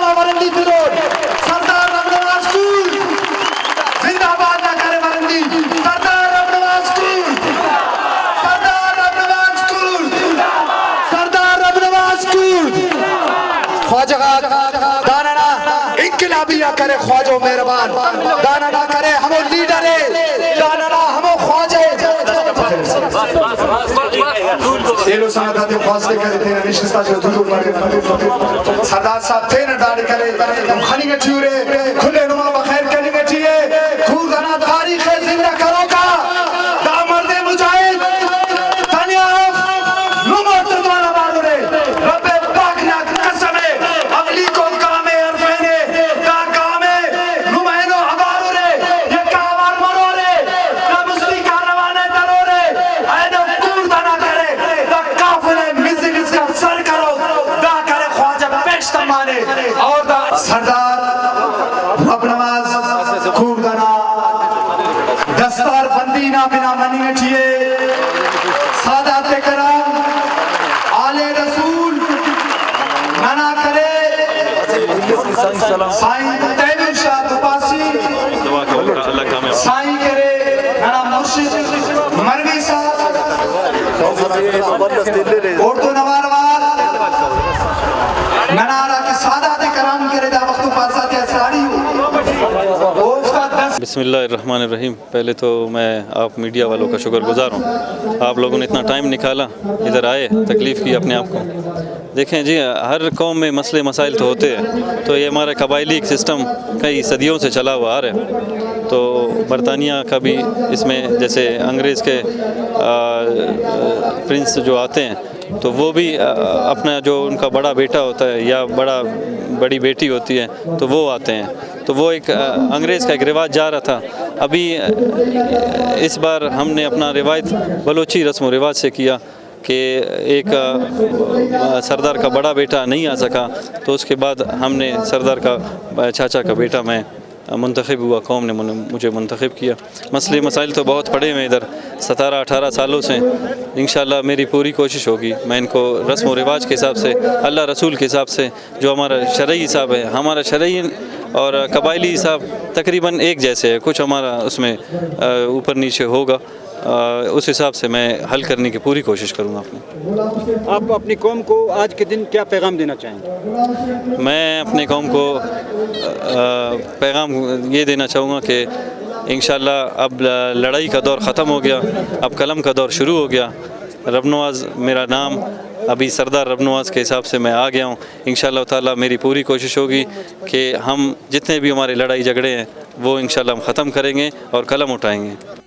रबनुमा वरंदी तिरोड सरदार रबनुमा स्कूल जिंदाबाद ना करे वरंदी सरदार रबनुमा स्कूल सरदार रबनुमा स्कूल सरदार रबनुमा स्कूल ख्वाजा दाना इनकलाबिया करे ख्वाजो मेहरबान दाना ना करे हमो लीडर है दाना ना हमो ख्वाजे येलो साथ फासले करे थे निश्चिता जो दुदू पड़े सरदार साहब थे न डाल करे खनी के चूरे खुले नुमा बखैर करने के चाहिए खूब गाना तारीख जिंदा करो का दामर्द मुजाहिद तनिया नुमा तर्जमाना मारो रे रब्बे पाक ना कसम है अगली को काम है अरफेने का काम है नुमाइनो हवारो रे ये कावार मरो रे ना मुस्लिम कारवाने दरो रे आयनो कूद ना करे दा काफिले मिजिल इसका सर करो दा करे ख्वाजा पेश तमाने और दा सरदार रब नमाज खूब गाना दस्तार बंदी ना बिना मनी में चाहिए सादात कराम आले रसूल मना करे साईं तैमूर शाह दुपासी साईं करे मना मुर्शिद मरवी साहब ओटो नवारवार मनारा के सादात कराम करे दा वक्त पासा के असरारी हो बिस्मिल्लाहिर्रहमानिर्रहीम। पहले तो मैं आप मीडिया वालों का शुक्रगुजार हूँ, आप लोगों ने इतना टाइम निकाला, इधर आए, तकलीफ़ की अपने आप को। देखें जी, हर कौम में मसले मसाइल तो होते हैं, तो ये हमारा कबायली सिस्टम कई सदियों से चला हुआ आ रहा है। तो बरतानिया का भी इसमें, जैसे अंग्रेज़ के प्रिंस जो आते हैं तो वो भी अपना जो उनका बड़ा बेटा होता है या बड़ी बेटी होती है तो वो आते हैं, तो वो एक अंग्रेज़ का एक रिवाज जा रहा था। अभी इस बार हमने अपना रिवायत बलोची रस्म व रिवाज से किया कि एक सरदार का बड़ा बेटा नहीं आ सका, तो उसके बाद हमने सरदार का चाचा का बेटा मैं मुंतखब हुआ, कौम ने मुझे मुंतखब किया। मसले मसाइल तो बहुत पड़े हैं इधर 17-18 सालों से। इंशाल्लाह मेरी पूरी कोशिश होगी, मैं इनको रस्म व रिवाज के हिसाब से, अल्लाह रसूल के हिसाब से, जो हमारा शरई हिसाब है, हमारा शरई और कबायली हिसाब तकरीबन एक जैसे है, कुछ हमारा उसमें ऊपर नीचे होगा, उस हिसाब से मैं हल करने की पूरी कोशिश करूँगा। आप अपनी कौम को आज के दिन क्या पैगाम देना चाहेंगे? मैं अपनी कौम को पैगाम ये देना चाहूँगा कि इंशाल्लाह अब लड़ाई का दौर ख़त्म हो गया, अब कलम का दौर शुरू हो गया। रबनवाज मेरा नाम, अभी सरदार रबनवाज के हिसाब से मैं आ गया हूँ। इंशाल्लाह ताला मेरी पूरी कोशिश होगी कि हम जितने भी हमारे लड़ाई झगड़े हैं वो इंशाल्लाह हम ख़त्म करेंगे और कलम उठाएंगे।